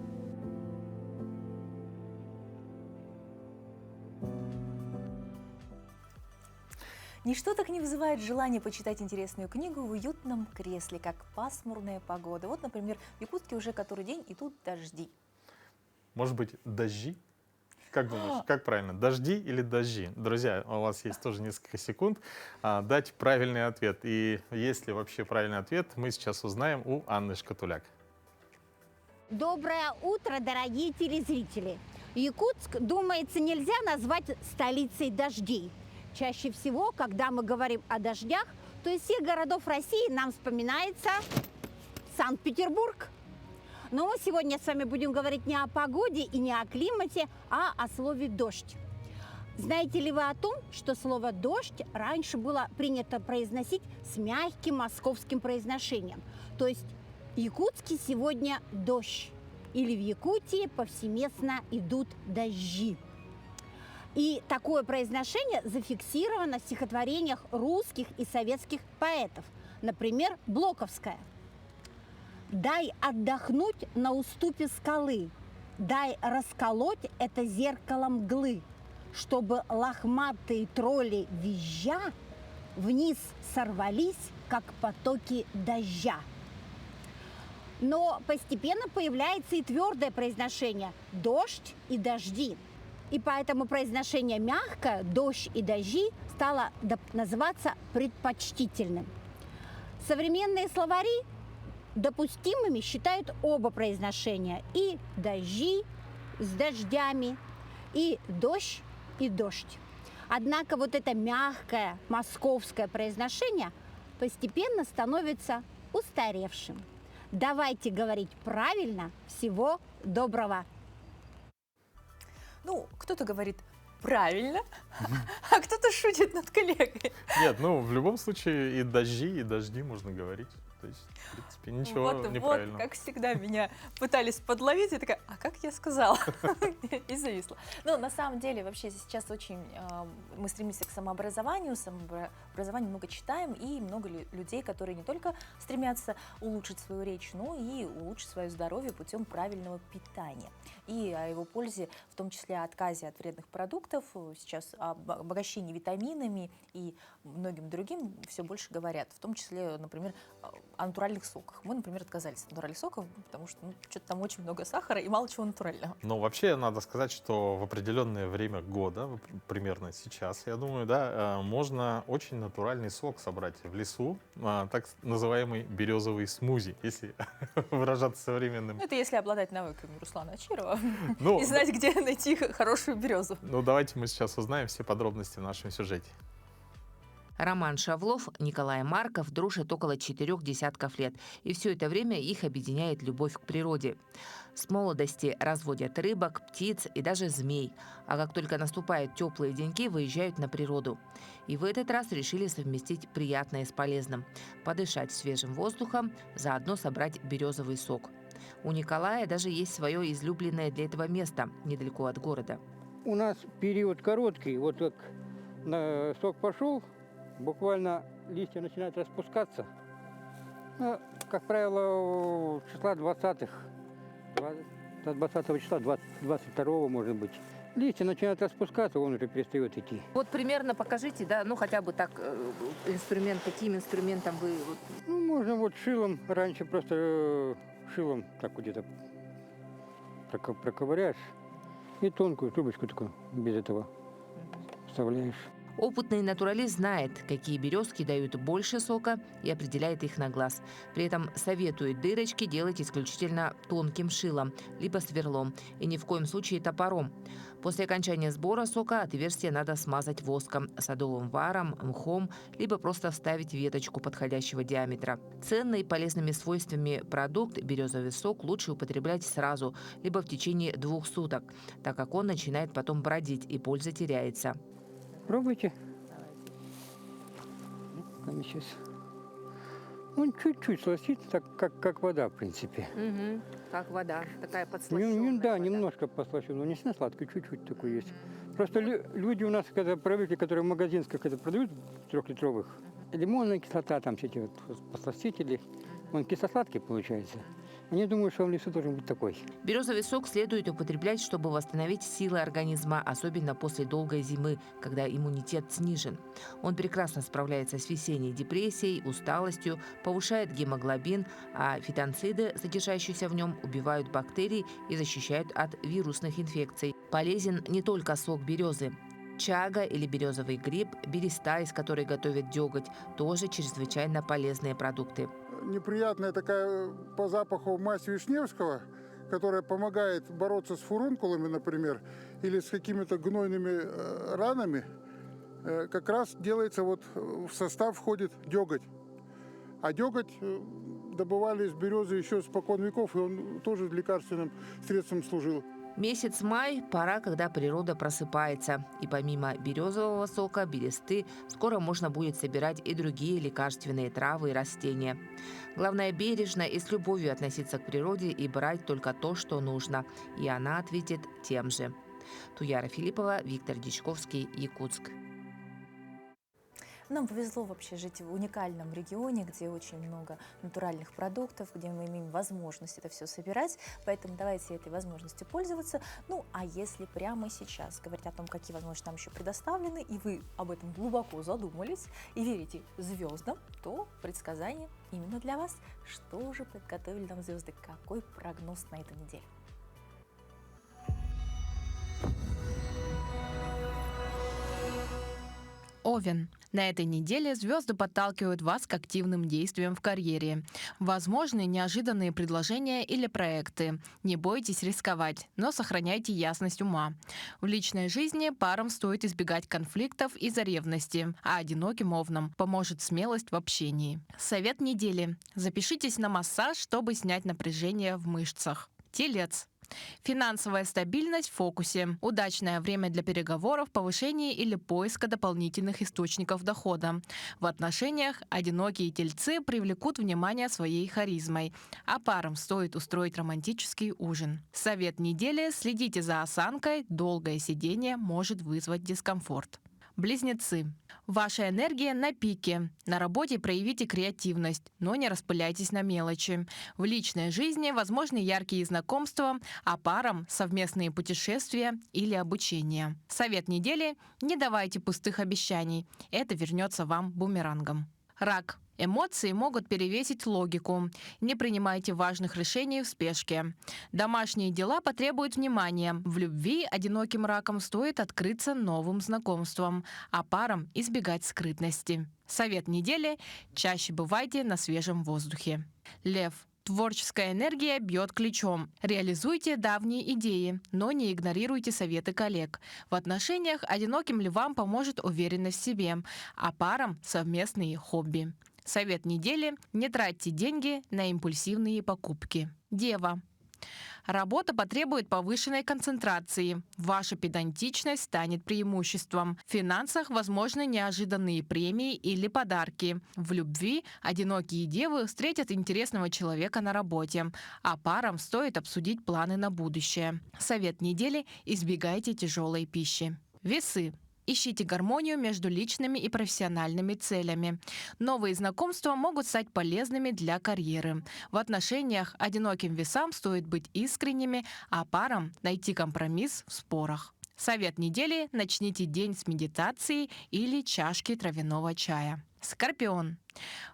Ничто так не вызывает желание почитать интересную книгу в уютном кресле, как пасмурная погода. Вот, например, в Якутске уже который день идут дожди. Может быть, дожди? Как думаешь, как правильно, дожди или дожди? Друзья, у вас есть тоже несколько секунд дать правильный ответ. И есть ли вообще правильный ответ, мы сейчас узнаем у Анны Шкатуляк. Доброе утро, дорогие телезрители! Якутск, думается, нельзя назвать столицей дождей. Чаще всего, когда мы говорим о дождях, то из всех городов России нам вспоминается Санкт-Петербург. Но мы сегодня с вами будем говорить не о погоде и не о климате, а о слове «дождь». Знаете ли вы о том, что слово «дождь» раньше было принято произносить с мягким московским произношением? То есть якутский сегодня дождь, или в Якутии повсеместно идут дожди. И такое произношение зафиксировано в стихотворениях русских и советских поэтов. Например, Блоковская. «Дай отдохнуть на уступе скалы, дай расколоть это зеркало мглы, чтобы лохматые тролли визжа вниз сорвались, как потоки дождя». Но постепенно появляется и твердое произношение «дождь» и «дожди». И поэтому произношение мягкое «дождь» и «дожди» стало называться предпочтительным. Современные словари допустимыми считают оба произношения – и «дожди» с «дождями», и «дождь» и «дождь». Однако вот это мягкое московское произношение постепенно становится устаревшим. Давайте говорить правильно. Всего доброго! Ну, кто-то говорит правильно, а кто-то шутит над коллегой. Нет, ну, в любом случае и дожди можно говорить. То есть, в принципе, ничего неправильного. Вот, как всегда, меня пытались подловить, я такая, а как я сказала? И зависла. Но на самом деле, вообще, сейчас очень мы стремимся к самообразованию, много читаем, и много людей, которые не только стремятся улучшить свою речь, но и улучшить свое здоровье путем правильного питания. И о его пользе, в том числе о отказе от вредных продуктов, сейчас об обогащении витаминами и многим другим все больше говорят. В том числе, например, о натуральных соках. Мы, например, отказались от натуральных соков, потому что что-то там очень много сахара и мало чего натурального. Но вообще надо сказать, что в определенное время года, примерно сейчас, я думаю, да, можно очень натуральный сок собрать в лесу, так называемый березовый смузи, если выражаться современным. Это если обладать навыками Руслана Ачирова Ну, и знать, где найти хорошую березу. Ну, давайте мы сейчас узнаем все подробности в нашем сюжете. Роман Шавлов, Николай Марков дружат около 4 десятков лет, и все это время их объединяет любовь к природе. С молодости разводят рыбок, птиц и даже змей, а как только наступают теплые деньки, выезжают на природу. И в этот раз решили совместить приятное с полезным – подышать свежим воздухом, заодно собрать березовый сок. У Николая даже есть свое излюбленное для этого место, недалеко от города. У нас период короткий, вот как сок пошел, буквально листья начинают распускаться. Ну, как правило, числа 20-х, 20 числа, 22 может быть. Листья начинают распускаться, он уже перестает идти. Вот примерно покажите, да, ну хотя бы так, инструмент, каким инструментом вы... Ну, можно вот шилом, раньше просто шилом так вот где-то проковыряешь и тонкую трубочку такую без этого вставляешь. Опытный натуралист знает, какие березки дают больше сока и определяет их на глаз. При этом советует дырочки делать исключительно тонким шилом, либо сверлом, и ни в коем случае топором. После окончания сбора сока отверстие надо смазать воском, садовым варом, мхом, либо просто вставить веточку подходящего диаметра. Ценный и полезными свойствами продукт, березовый сок, лучше употреблять сразу, либо в течение 2 суток, так как он начинает потом бродить и польза теряется. Пробуйте. Сейчас. Он чуть-чуть сластит, так как вода, в принципе. Угу. Как вода, такая подслащенная. Да, немножко подслащенная, но не сильно сладкая, чуть-чуть такой есть. Просто люди у нас, когда привыкли, которые в магазинах когда продают 3-литровых, лимонная кислота, там все эти вот посластители, он кисло-сладкий получается. Они думают, что в лесу должен быть такой. Березовый сок следует употреблять, чтобы восстановить силы организма, особенно после долгой зимы, когда иммунитет снижен. Он прекрасно справляется с весенней депрессией, усталостью, повышает гемоглобин, а фитонциды, содержащиеся в нем, убивают бактерии и защищают от вирусных инфекций. Полезен не только сок березы. Чага или березовый гриб, береста, из которой готовят деготь, тоже чрезвычайно полезные продукты. Неприятная такая по запаху мазь Вишневского, которая помогает бороться с фурункулами, например, или с какими-то гнойными ранами, как раз делается вот в состав входит деготь. А деготь добывали из березы еще спокон веков, и он тоже лекарственным средством служил. Месяц май – пора, когда природа просыпается. И помимо березового сока, бересты, скоро можно будет собирать и другие лекарственные травы и растения. Главное, бережно и с любовью относиться к природе и брать только то, что нужно. И она ответит тем же. Туяра Филиппова, Виктор Дичковский, Якутск. Нам повезло вообще жить в уникальном регионе, где очень много натуральных продуктов, где мы имеем возможность это все собирать, поэтому давайте этой возможностью пользоваться. Ну, а если прямо сейчас говорить о том, какие возможности нам еще предоставлены, и вы об этом глубоко задумались и верите звездам, то предсказание именно для вас. Что же подготовили нам звезды? Какой прогноз на эту неделю? Овен. На этой неделе звезды подталкивают вас к активным действиям в карьере. Возможны неожиданные предложения или проекты. Не бойтесь рисковать, но сохраняйте ясность ума. В личной жизни парам стоит избегать конфликтов из-за ревности, а одиноким овнам поможет смелость в общении. Совет недели. Запишитесь на массаж, чтобы снять напряжение в мышцах. Телец. Финансовая стабильность в фокусе. Удачное время для переговоров, повышения или поиска дополнительных источников дохода. В отношениях одинокие тельцы привлекут внимание своей харизмой, а парам стоит устроить романтический ужин. Совет недели. Следите за осанкой. Долгое сидение может вызвать дискомфорт. Близнецы. Ваша энергия на пике. На работе проявите креативность, но не распыляйтесь на мелочи. В личной жизни возможны яркие знакомства, а парам совместные путешествия или обучение. Совет недели. Не давайте пустых обещаний. Это вернется вам бумерангом. Рак. Эмоции могут перевесить логику. Не принимайте важных решений в спешке. Домашние дела потребуют внимания. В любви одиноким ракам стоит открыться новым знакомствам, а парам избегать скрытности. Совет недели. Чаще бывайте на свежем воздухе. Лев. Творческая энергия бьет ключом. Реализуйте давние идеи, но не игнорируйте советы коллег. В отношениях одиноким львам поможет уверенность в себе, а парам – совместные хобби. Совет недели. Не тратьте деньги на импульсивные покупки. Дева. Работа потребует повышенной концентрации. Ваша педантичность станет преимуществом. В финансах возможны неожиданные премии или подарки. В любви одинокие девы встретят интересного человека на работе, а парам стоит обсудить планы на будущее. Совет недели. Избегайте тяжелой пищи. Весы. Ищите гармонию между личными и профессиональными целями. Новые знакомства могут стать полезными для карьеры. В отношениях одиноким весам стоит быть искренними, а парам найти компромисс в спорах. Совет недели. Начните день с медитации или чашки травяного чая. Скорпион.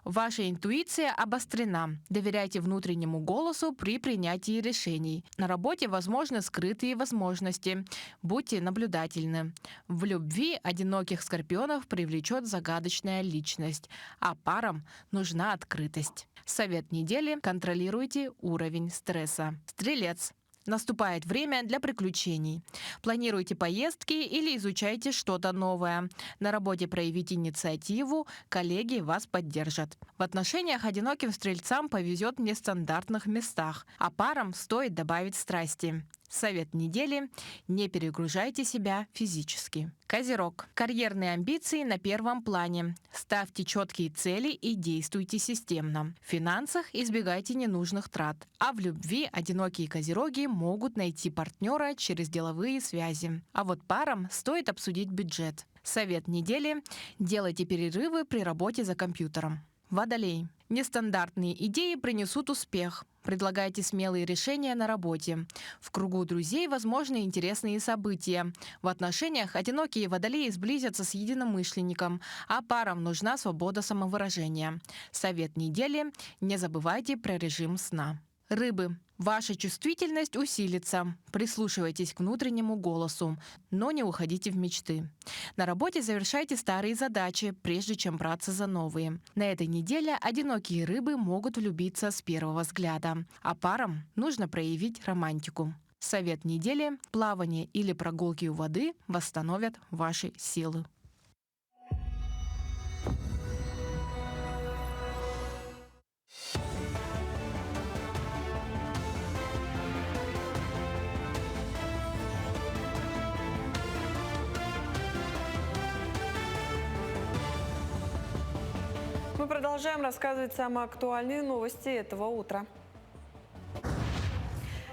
Ваша интуиция обострена. Доверяйте внутреннему голосу при принятии решений. На работе возможны скрытые возможности. Будьте наблюдательны. В любви одиноких скорпионов привлечет загадочная личность, а парам нужна открытость. Совет недели. Контролируйте уровень стресса. Стрелец. Наступает время для приключений. Планируйте поездки или изучайте что-то новое. На работе проявите инициативу, коллеги вас поддержат. В отношениях одиноким стрельцам повезет в нестандартных местах, а парам стоит добавить страсти. Совет недели. Не перегружайте себя физически. Козерог. Карьерные амбиции на первом плане. Ставьте четкие цели и действуйте системно. В финансах избегайте ненужных трат. А в любви одинокие козероги могут найти партнера через деловые связи. А вот парам стоит обсудить бюджет. Совет недели. Делайте перерывы при работе за компьютером. Водолей. Нестандартные идеи принесут успех. Предлагайте смелые решения на работе. В кругу друзей возможны интересные события. В отношениях одинокие водолеи сблизятся с единомышленником, а парам нужна свобода самовыражения. Совет недели. Не забывайте про режим сна. Рыбы. Ваша чувствительность усилится. Прислушивайтесь к внутреннему голосу, но не уходите в мечты. На работе завершайте старые задачи, прежде чем браться за новые. На этой неделе одинокие рыбы могут влюбиться с первого взгляда, а парам нужно проявить романтику. Совет недели. Плавание или прогулки у воды восстановят ваши силы. Мы продолжаем рассказывать самые актуальные новости этого утра.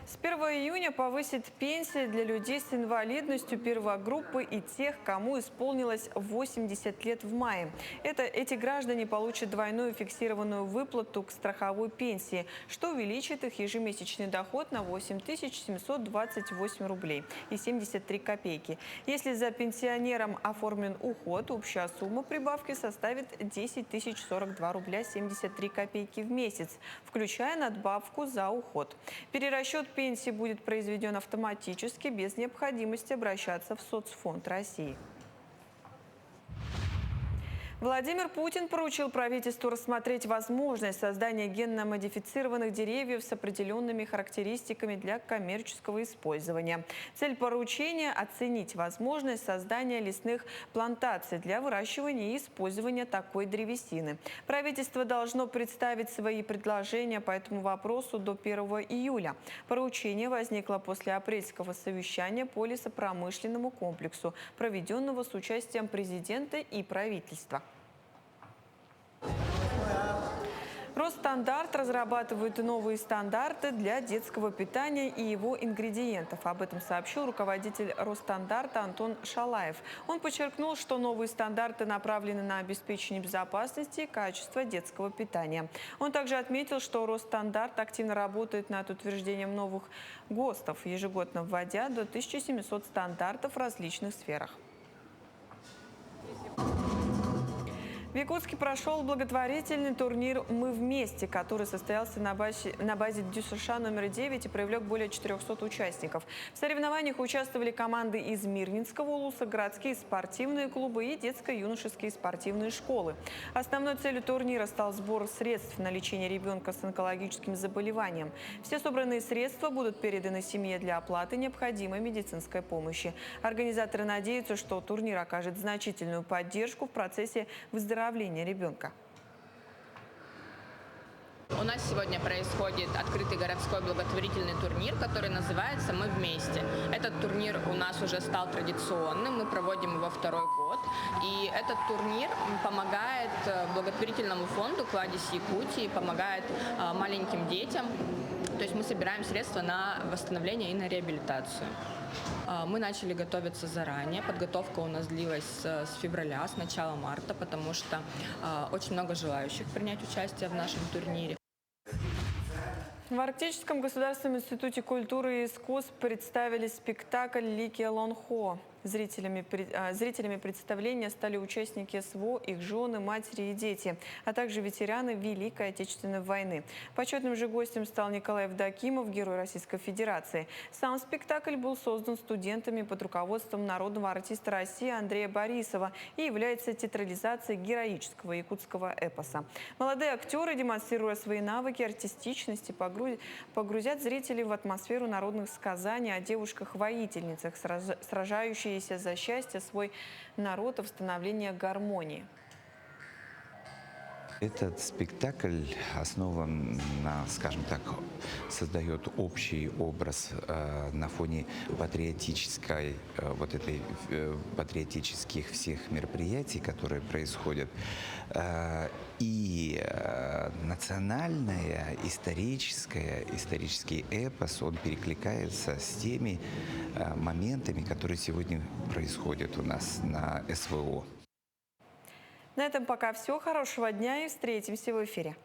С 1 июня повысит пенсии для людей с инвалидностью первой группы и тех, кому исполнилось 80 лет в мае. Эти граждане получат двойную фиксированную выплату к страховой пенсии, что увеличит их ежемесячный доход на 8728 рублей и 73 копейки. Если за пенсионером оформлен уход, общая сумма прибавки составит 10 042 рубля 73 копейки в месяц, включая надбавку за уход. Перерасчет пенсии будет произведен автоматически, без необходимости обращаться в Соцфонд России. Владимир Путин поручил правительству рассмотреть возможность создания генно-модифицированных деревьев с определенными характеристиками для коммерческого использования. Цель поручения – оценить возможность создания лесных плантаций для выращивания и использования такой древесины. Правительство должно представить свои предложения по этому вопросу до 1 июля. Поручение возникло после апрельского совещания по лесопромышленному комплексу, проведенного с участием президента и правительства. Росстандарт разрабатывает новые стандарты для детского питания и его ингредиентов. Об этом сообщил руководитель Росстандарта Антон Шалаев. Он подчеркнул, что новые стандарты направлены на обеспечение безопасности и качества детского питания. Он также отметил, что Росстандарт активно работает над утверждением новых ГОСТов, ежегодно вводя до 1700 стандартов в различных сферах. В Якутске прошел благотворительный турнир «Мы вместе», который состоялся на базе ДЮСШ номер 9 и привлек более 400 участников. В соревнованиях участвовали команды из Мирнинского улуса, городские спортивные клубы и детско-юношеские спортивные школы. Основной целью турнира стал сбор средств на лечение ребенка с онкологическим заболеванием. Все собранные средства будут переданы семье для оплаты необходимой медицинской помощи. Организаторы надеются, что турнир окажет значительную поддержку в процессе выздоровления ребенка. У нас сегодня происходит открытый городской благотворительный турнир, который называется «Мы вместе». Этот турнир у нас уже стал традиционным, мы проводим его второй год. И этот турнир помогает благотворительному фонду «Кладезь Якутии», помогает маленьким детям. То есть мы собираем средства на восстановление и на реабилитацию. Мы начали готовиться заранее. Подготовка у нас длилась с февраля, с начала марта, потому что очень много желающих принять участие в нашем турнире. В Арктическом государственном институте культуры и искусств представили спектакль «Лики Лонхо». Зрителями представления стали участники СВО, их жены, матери и дети, а также ветераны Великой Отечественной войны. Почетным же гостем стал Николай Евдокимов, герой Российской Федерации. Сам спектакль был создан студентами под руководством народного артиста России Андрея Борисова и является театрализацией героического якутского эпоса. Молодые актеры, демонстрируя свои навыки артистичности, погрузят зрителей в атмосферу народных сказаний о девушках-воительницах, сражающихся за счастье свой народ и восстановление гармонии. Этот спектакль основан на, скажем так, создает общий образ на фоне патриотических всех мероприятий, которые происходят. И национальное, исторический эпос, он перекликается с теми моментами, которые сегодня происходят у нас на СВО. На этом пока все. Хорошего дня и встретимся в эфире.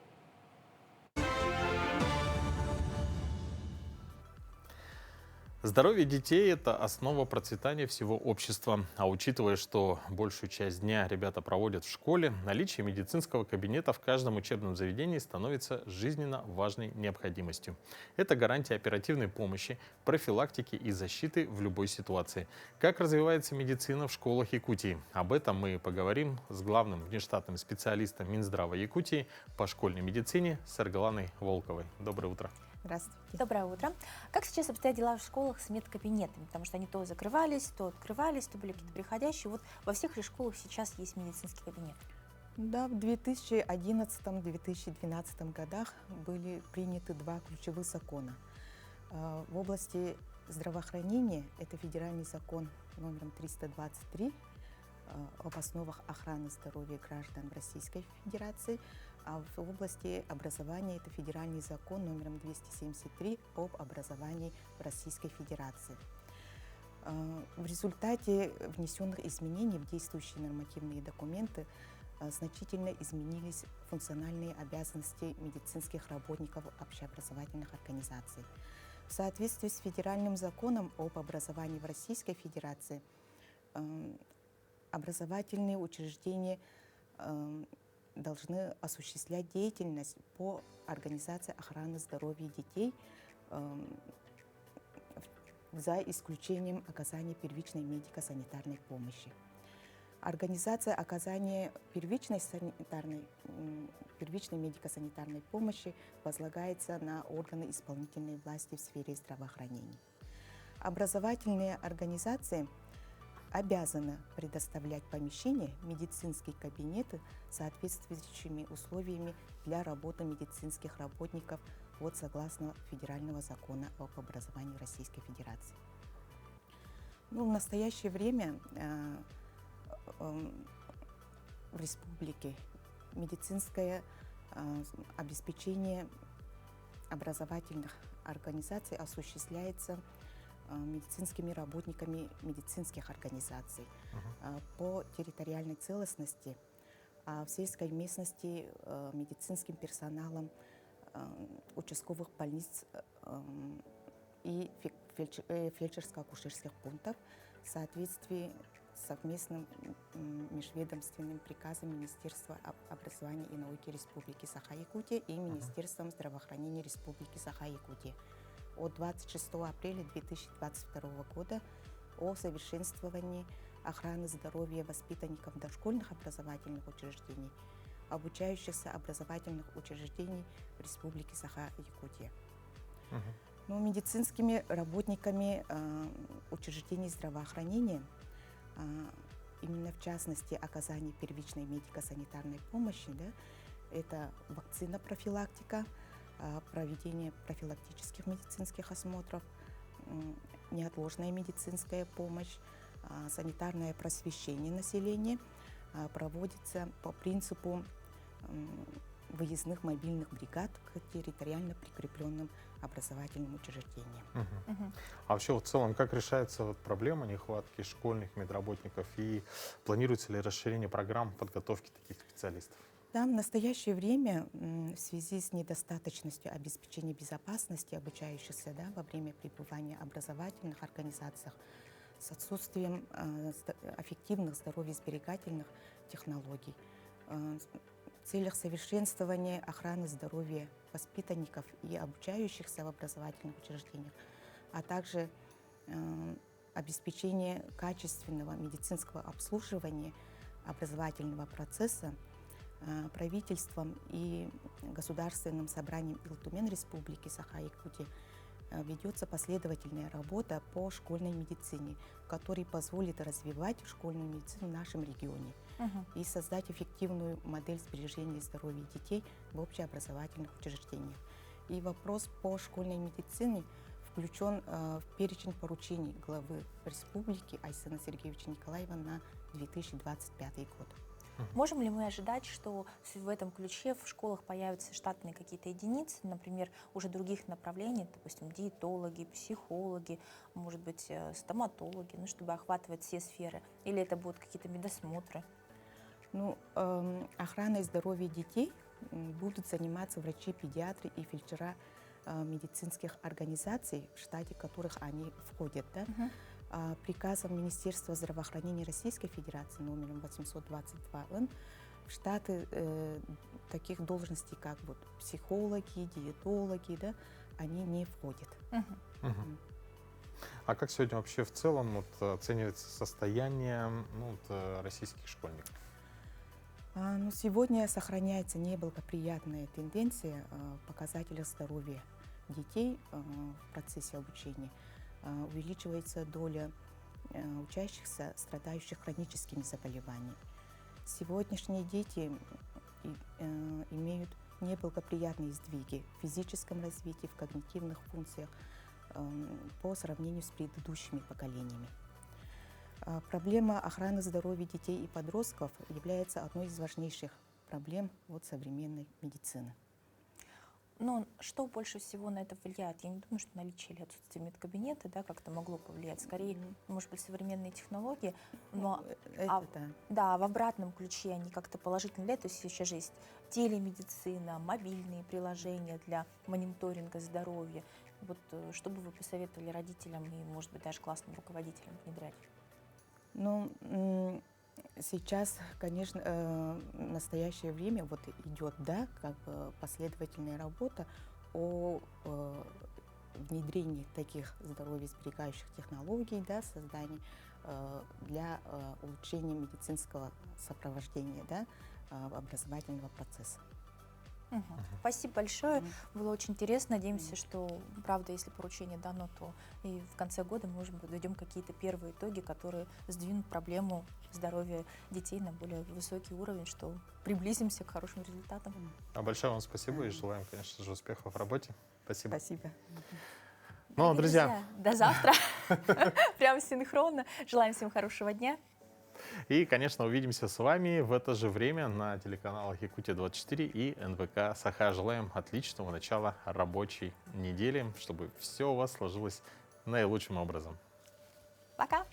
Здоровье детей – это основа процветания всего общества. А учитывая, что большую часть дня ребята проводят в школе, наличие медицинского кабинета в каждом учебном заведении становится жизненно важной необходимостью. Это гарантия оперативной помощи, профилактики и защиты в любой ситуации. Как развивается медицина в школах Якутии? Об этом мы поговорим с главным внештатным специалистом Минздрава Якутии по школьной медицине Саргаланой Волковой. Доброе утро. Здравствуйте. Доброе утро. Как сейчас обстоят дела в школах с медкабинетами? Потому что они то закрывались, то открывались, то были какие-то приходящие. Вот во всех ли школах сейчас есть медицинский кабинет? Да, в 2011-2012 годах были приняты два ключевых закона. В области здравоохранения это федеральный закон номером 323 об основах охраны здоровья граждан в Российской Федерации, а в области образования это федеральный закон номером 273 об образовании в Российской Федерации. В результате внесенных изменений в действующие нормативные документы значительно изменились функциональные обязанности медицинских работников общеобразовательных организаций. В соответствии с федеральным законом об образовании в Российской Федерации образовательные учреждения должны осуществлять деятельность по организации охраны здоровья детей за исключением оказания первичной медико-санитарной помощи. Организация оказания первичной медико-санитарной помощи возлагается на органы исполнительной власти в сфере здравоохранения. Образовательные организации обязаны предоставлять помещения, медицинские кабинеты с соответствующими условиями для работы медицинских работников согласно Федерального закона об образовании Российской Федерации. В настоящее время в республике медицинское обеспечение образовательных организаций осуществляется медицинскими работниками медицинских организаций по территориальной целостности, а в сельской местности медицинским персоналом участковых больниц и фельдшерско-акушерских пунктов в соответствии с совместным межведомственным приказом Министерства образования и науки Республики Саха-Якутия и Министерством здравоохранения Республики Саха-Якутия от 26 апреля 2022 года о совершенствовании охраны здоровья воспитанников дошкольных образовательных учреждений, обучающихся образовательных учреждений в Республике Саха-Якутия. Медицинскими работниками учреждений здравоохранения, именно в частности оказание первичной медико-санитарной помощи, это вакцина-профилактика, проведение профилактических медицинских осмотров, неотложная медицинская помощь, санитарное просвещение населения проводится по принципу выездных мобильных бригад к территориально прикрепленным образовательным учреждениям. А вообще в целом как решается проблема нехватки школьных медработников и планируется ли расширение программ подготовки таких специалистов? Да, в настоящее время в связи с недостаточностью обеспечения безопасности обучающихся во время пребывания в образовательных организациях, с отсутствием эффективных здоровьесберегательных технологий, в целях совершенствования охраны здоровья воспитанников и обучающихся в образовательных учреждениях, а также обеспечения качественного медицинского обслуживания образовательного процесса, правительством и Государственным собранием Илтумен Республики Саха-Якутия ведется последовательная работа по школьной медицине, которая позволит развивать школьную медицину в нашем регионе и создать эффективную модель сбережения здоровья детей в общеобразовательных учреждениях. И вопрос по школьной медицине включен в перечень поручений главы республики Айсена Сергеевича Николаева на 2025 год. Можем ли мы ожидать, что в этом ключе в школах появятся штатные какие-то единицы, например, уже других направлений, допустим, диетологи, психологи, может быть, стоматологи, чтобы охватывать все сферы? Или это будут какие-то медосмотры? Охраной здоровья детей будут заниматься врачи-педиатры и фельдшера медицинских организаций, в штате которых они входят. Приказом Министерства здравоохранения Российской Федерации номером 822Н в штаты таких должностей, как психологи, диетологи, они не входят. А как сегодня вообще в целом оценивается состояние российских школьников? Сегодня сохраняется неблагоприятная тенденция показателя здоровья детей в процессе обучения. Увеличивается доля учащихся, страдающих хроническими заболеваниями. Сегодняшние дети имеют неблагоприятные сдвиги в физическом развитии, в когнитивных функциях по сравнению с предыдущими поколениями. Проблема охраны здоровья детей и подростков является одной из важнейших проблем современной медицины. Но что больше всего на это влияет? Я не думаю, что наличие или отсутствие медкабинета как-то могло повлиять. Скорее, может быть, современные технологии. Но в обратном ключе они как-то положительно влияют. То есть сейчас же есть телемедицина, мобильные приложения для мониторинга здоровья. Вот что бы вы посоветовали родителям и, может быть, даже классным руководителям внедрять? Сейчас, конечно, в настоящее время идет, последовательная работа о внедрении таких здоровьесберегающих технологий, создании для улучшения медицинского сопровождения, образовательного процесса. Спасибо большое. Было очень интересно. Надеемся, что, правда, если поручение дано, то и в конце года мы уже подведем какие-то первые итоги, которые сдвинут проблему здоровья детей на более высокий уровень, что приблизимся к хорошим результатам. Большое вам спасибо и желаем, конечно же, успехов в работе. Спасибо. Спасибо. Ну, друзья, до завтра. Прям синхронно. Желаем всем хорошего дня. И, конечно, увидимся с вами в это же время на телеканалах Якутия-24 и НВК Саха. Желаем отличного начала рабочей недели, чтобы все у вас сложилось наилучшим образом. Пока!